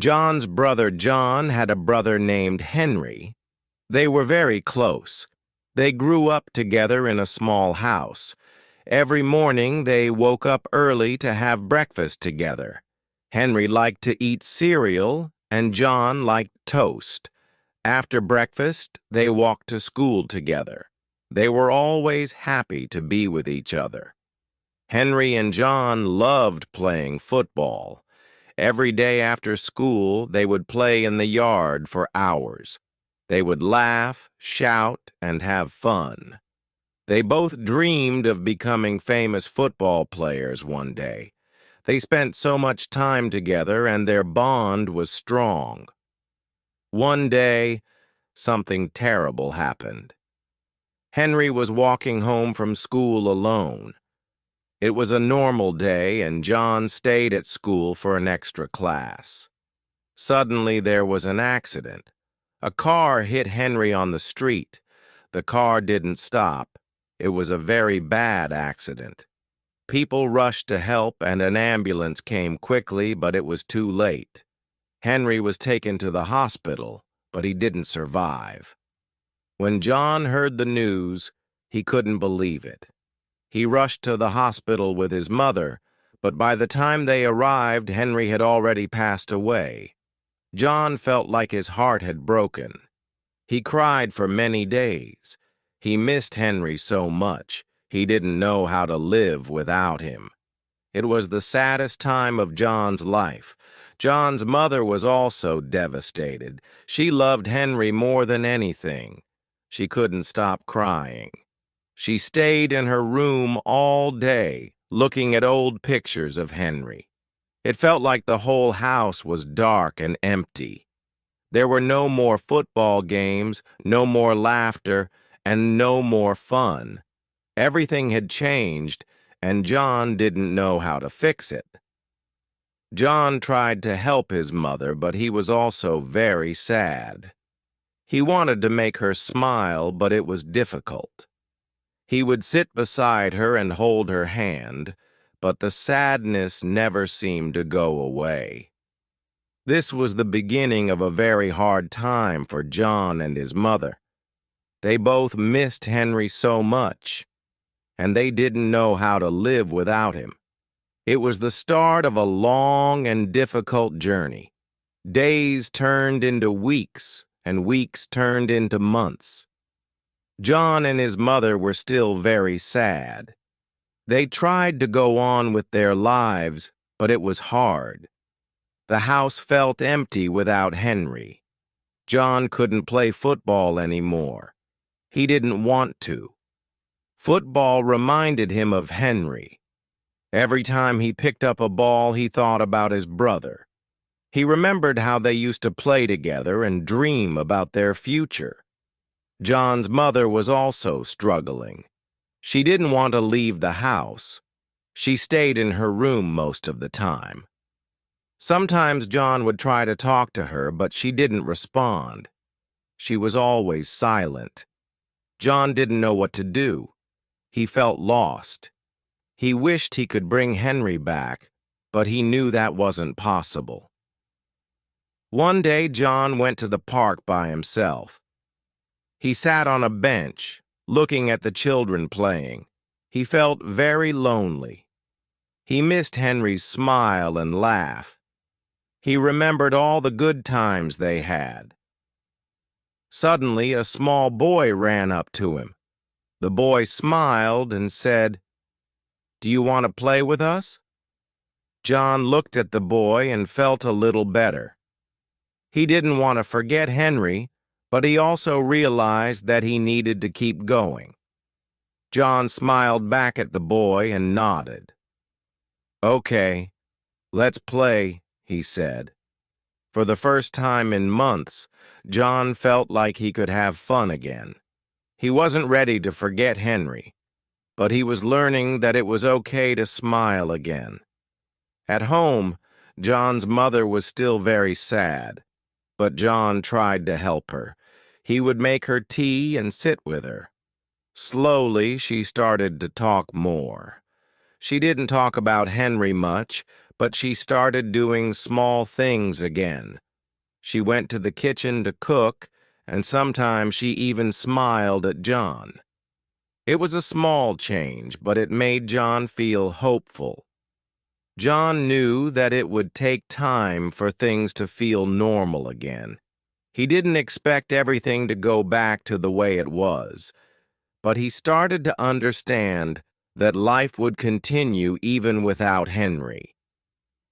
John's brother John had a brother named Henry. They were very close. They grew up together in a small house. Every morning they woke up early to have breakfast together. Henry liked to eat cereal, and John liked toast. After breakfast, they walked to school together. They were always happy to be with each other. Henry and John loved playing football. Every day after school, they would play in the yard for hours. They would laugh, shout, and have fun. They both dreamed of becoming famous football players one day. They spent so much time together, and their bond was strong. One day, something terrible happened. Henry was walking home from school alone. It was a normal day, and John stayed at school for an extra class. Suddenly, there was an accident. A car hit Henry on the street. The car didn't stop. It was a very bad accident. People rushed to help, and an ambulance came quickly, but it was too late. Henry was taken to the hospital, but he didn't survive. When John heard the news, he couldn't believe it. He rushed to the hospital with his mother, but by the time they arrived, Henry had already passed away. John felt like his heart had broken. He cried for many days. He missed Henry so much, he didn't know how to live without him. It was the saddest time of John's life. John's mother was also devastated. She loved Henry more than anything. She couldn't stop crying. She stayed in her room all day, looking at old pictures of Henry. It felt like the whole house was dark and empty. There were no more football games, no more laughter, and no more fun. Everything had changed, and John didn't know how to fix it. John tried to help his mother, but he was also very sad. He wanted to make her smile, but it was difficult. He would sit beside her and hold her hand, but the sadness never seemed to go away. This was the beginning of a very hard time for John and his mother. They both missed Henry so much, and they didn't know how to live without him. It was the start of a long and difficult journey. Days turned into weeks, and weeks turned into months. John and his mother were still very sad. They tried to go on with their lives, but it was hard. The house felt empty without Henry. John couldn't play football anymore. He didn't want to. Football reminded him of Henry. Every time he picked up a ball, he thought about his brother. He remembered how they used to play together and dream about their future. John's mother was also struggling. She didn't want to leave the house. She stayed in her room most of the time. Sometimes John would try to talk to her, but she didn't respond. She was always silent. John didn't know what to do. He felt lost. He wished he could bring Henry back, but he knew that wasn't possible. One day, John went to the park by himself. He sat on a bench, looking at the children playing. He felt very lonely. He missed Henry's smile and laugh. He remembered all the good times they had. Suddenly, a small boy ran up to him. The boy smiled and said, "Do you want to play with us?" John looked at the boy and felt a little better. He didn't want to forget Henry, but he also realized that he needed to keep going. John smiled back at the boy and nodded. "Okay, let's play," he said. For the first time in months, John felt like he could have fun again. He wasn't ready to forget Henry, but he was learning that it was okay to smile again. At home, John's mother was still very sad, but John tried to help her. He would make her tea and sit with her. Slowly, she started to talk more. She didn't talk about Henry much, but she started doing small things again. She went to the kitchen to cook, and sometimes she even smiled at John. It was a small change, but it made John feel hopeful. John knew that it would take time for things to feel normal again. He didn't expect everything to go back to the way it was, but he started to understand that life would continue even without Henry.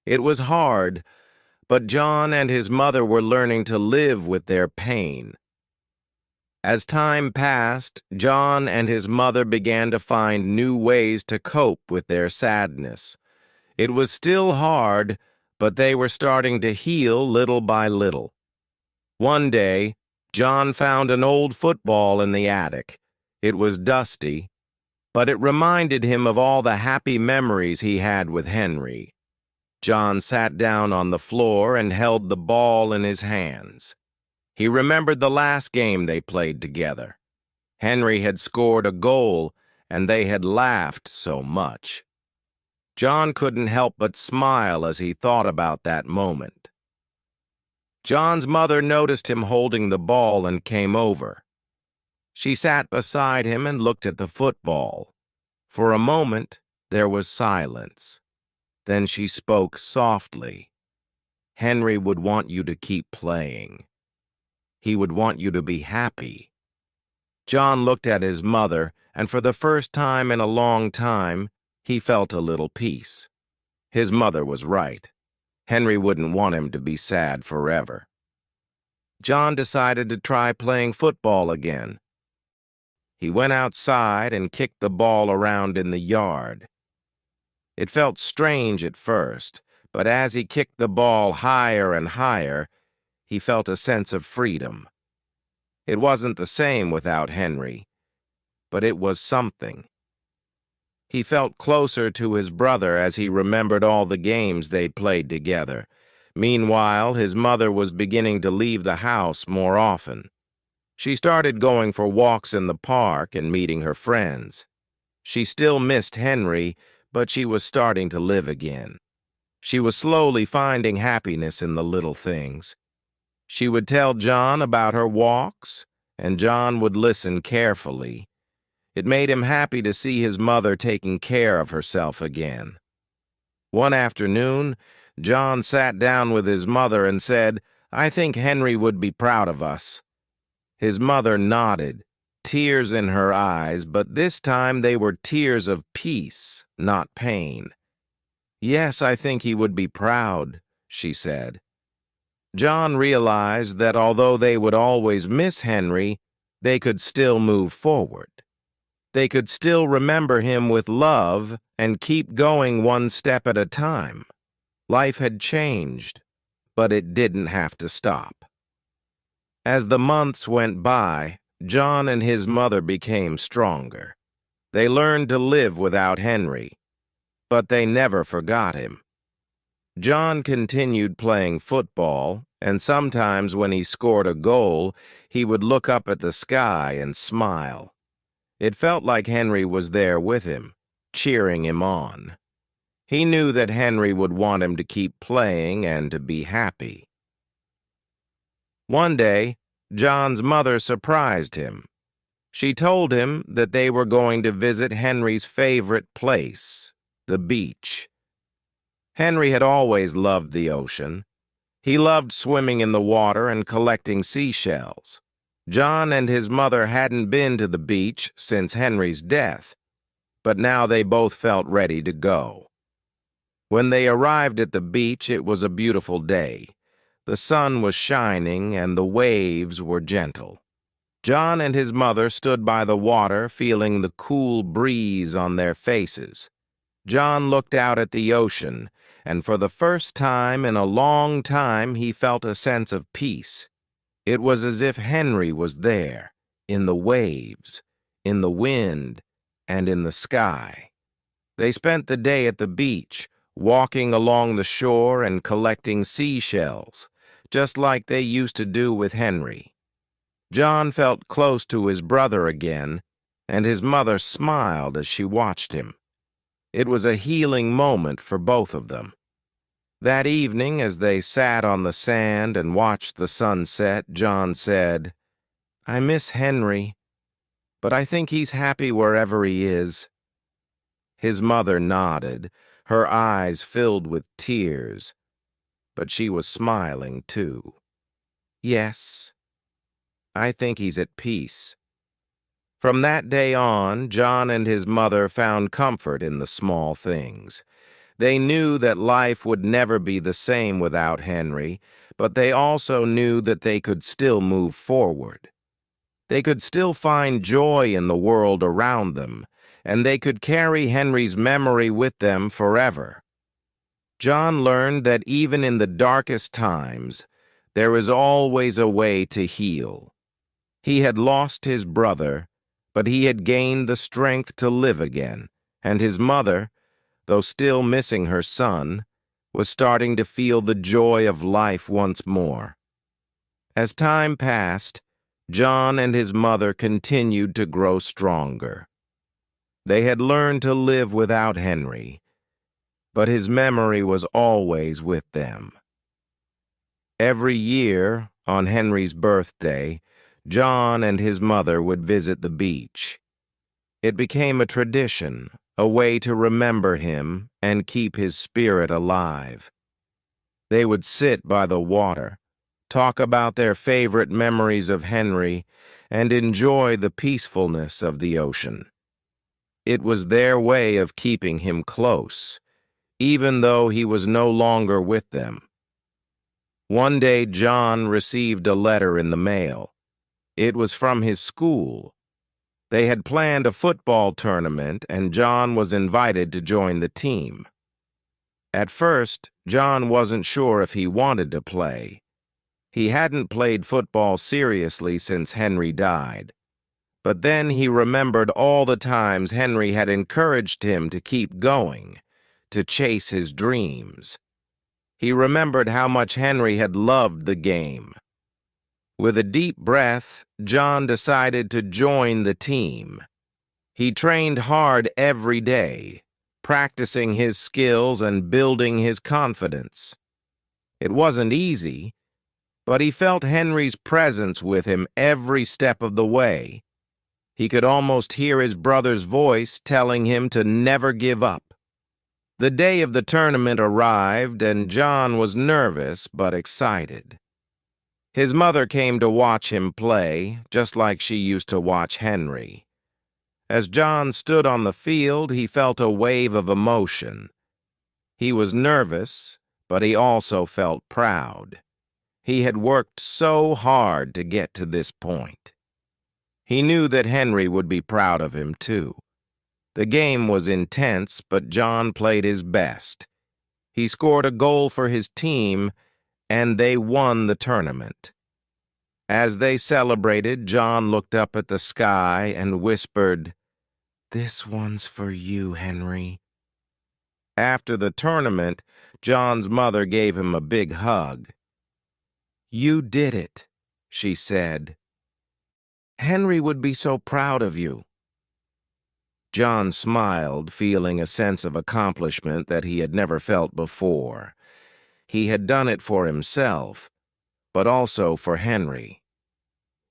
It was hard, but John and his mother were learning to live with their pain. As time passed, John and his mother began to find new ways to cope with their sadness. It was still hard, but they were starting to heal little by little. One day, John found an old football in the attic. It was dusty, but it reminded him of all the happy memories he had with Henry. John sat down on the floor and held the ball in his hands. He remembered the last game they played together. Henry had scored a goal, and they had laughed so much. John couldn't help but smile as he thought about that moment. John's mother noticed him holding the ball and came over. She sat beside him and looked at the football. For a moment, there was silence. Then she spoke softly. "Henry would want you to keep playing. He would want you to be happy." John looked at his mother, and for the first time in a long time, he felt a little peace. His mother was right. Henry wouldn't want him to be sad forever. John decided to try playing football again. He went outside and kicked the ball around in the yard. It felt strange at first, but as he kicked the ball higher and higher, he felt a sense of freedom. It wasn't the same without Henry, but it was something. He felt closer to his brother as he remembered all the games they'd played together. Meanwhile, his mother was beginning to leave the house more often. She started going for walks in the park and meeting her friends. She still missed Henry, but she was starting to live again. She was slowly finding happiness in the little things. She would tell John about her walks, and John would listen carefully. It made him happy to see his mother taking care of herself again. One afternoon, John sat down with his mother and said, "I think Henry would be proud of us." His mother nodded, tears in her eyes, but this time they were tears of peace, not pain. "Yes, I think he would be proud," she said. John realized that although they would always miss Henry, they could still move forward. They could still remember him with love and keep going one step at a time. Life had changed, but it didn't have to stop. As the months went by, John and his mother became stronger. They learned to live without Henry, but they never forgot him. John continued playing football, and sometimes when he scored a goal, he would look up at the sky and smile. It felt like Henry was there with him, cheering him on. He knew that Henry would want him to keep playing and to be happy. One day, John's mother surprised him. She told him that they were going to visit Henry's favorite place, the beach. Henry had always loved the ocean. He loved swimming in the water and collecting seashells. John and his mother hadn't been to the beach since Henry's death, but now they both felt ready to go. When they arrived at the beach, it was a beautiful day. The sun was shining and the waves were gentle. John and his mother stood by the water, feeling the cool breeze on their faces. John looked out at the ocean, and for the first time in a long time he felt a sense of peace. It was as if Henry was there, in the waves, in the wind, and in the sky. They spent the day at the beach, walking along the shore and collecting seashells, just like they used to do with Henry. John felt close to his brother again, and his mother smiled as she watched him. It was a healing moment for both of them. That evening, as they sat on the sand and watched the sunset, John said, "I miss Henry, but I think he's happy wherever he is." His mother nodded, her eyes filled with tears, but she was smiling too. "Yes, I think he's at peace." From that day on, John and his mother found comfort in the small things. They knew that life would never be the same without Henry, but they also knew that they could still move forward. They could still find joy in the world around them, and they could carry Henry's memory with them forever. John learned that even in the darkest times, there is always a way to heal. He had lost his brother, but he had gained the strength to live again, and his mother, though still missing her son, was starting to feel the joy of life once more. As time passed, John and his mother continued to grow stronger. They had learned to live without Henry, but his memory was always with them. Every year, on Henry's birthday, John and his mother would visit the beach. It became a tradition, a way to remember him and keep his spirit alive. They would sit by the water, talk about their favorite memories of Henry, and enjoy the peacefulness of the ocean. It was their way of keeping him close, even though he was no longer with them. One day, John received a letter in the mail. It was from his school. They had planned a football tournament, and John was invited to join the team. At first, John wasn't sure if he wanted to play. He hadn't played football seriously since Henry died. But then he remembered all the times Henry had encouraged him to keep going, to chase his dreams. He remembered how much Henry had loved the game. With a deep breath, John decided to join the team. He trained hard every day, practicing his skills and building his confidence. It wasn't easy, but he felt Henry's presence with him every step of the way. He could almost hear his brother's voice telling him to never give up. The day of the tournament arrived, and John was nervous but excited. His mother came to watch him play, just like she used to watch Henry. As John stood on the field, he felt a wave of emotion. He was nervous, but he also felt proud. He had worked so hard to get to this point. He knew that Henry would be proud of him, too. The game was intense, but John played his best. He scored a goal for his team, and they won the tournament. As they celebrated, John looked up at the sky and whispered, "This one's for you, Henry." After the tournament, John's mother gave him a big hug. "You did it," she said. "Henry would be so proud of you." John smiled, feeling a sense of accomplishment that he had never felt before. He had done it for himself, but also for Henry.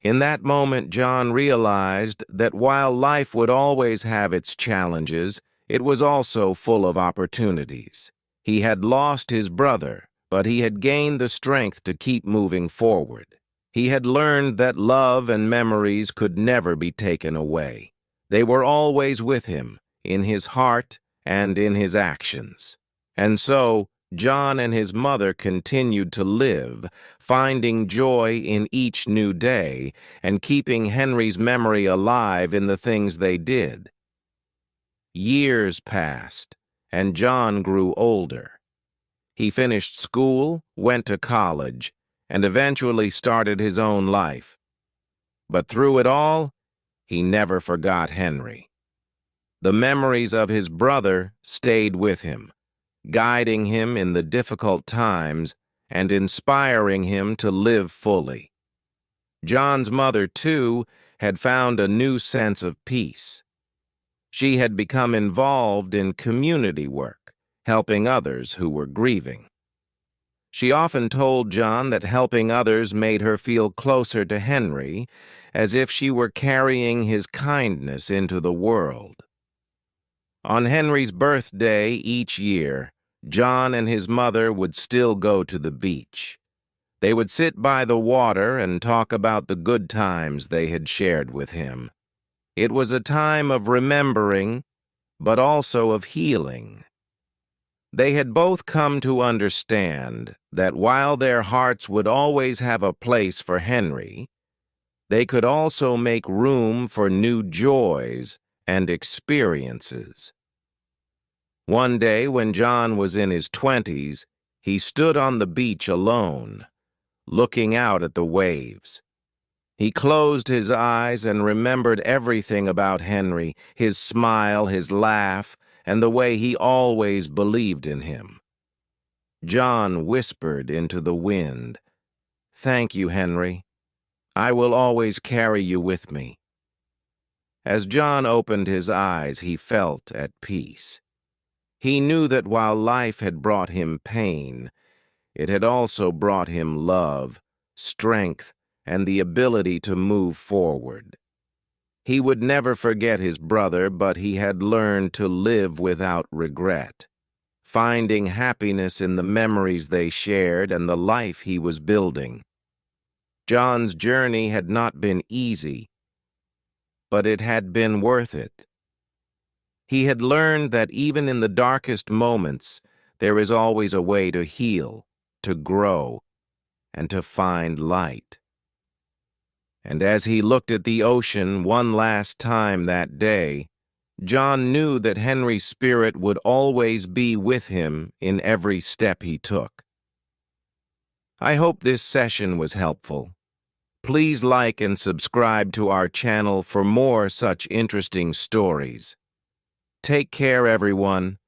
In that moment, John realized that while life would always have its challenges, it was also full of opportunities. He had lost his brother, but he had gained the strength to keep moving forward. He had learned that love and memories could never be taken away. They were always with him, in his heart and in his actions. And so, John and his mother continued to live, finding joy in each new day and keeping Henry's memory alive in the things they did. Years passed, and John grew older. He finished school, went to college, and eventually started his own life. But through it all, he never forgot Henry. The memories of his brother stayed with him, guiding him in the difficult times and inspiring him to live fully. John's mother, too, had found a new sense of peace. She had become involved in community work, helping others who were grieving. She often told John that helping others made her feel closer to Henry, as if she were carrying his kindness into the world. On Henry's birthday each year, John and his mother would still go to the beach. They would sit by the water and talk about the good times they had shared with him. It was a time of remembering, but also of healing. They had both come to understand that while their hearts would always have a place for Henry, they could also make room for new joys and experiences. One day, when John was in his 20s, he stood on the beach alone, looking out at the waves. He closed his eyes and remembered everything about Henry, his smile, his laugh, and the way he always believed in him. John whispered into the wind, "Thank you, Henry. I will always carry you with me." As John opened his eyes, he felt at peace. He knew that while life had brought him pain, it had also brought him love, strength, and the ability to move forward. He would never forget his brother, but he had learned to live without regret, finding happiness in the memories they shared and the life he was building. John's journey had not been easy, but it had been worth it. He had learned that even in the darkest moments, there is always a way to heal, to grow, and to find light. And as he looked at the ocean one last time that day, John knew that Henry's spirit would always be with him in every step he took. I hope this session was helpful. Please like and subscribe to our channel for more such interesting stories. Take care, everyone.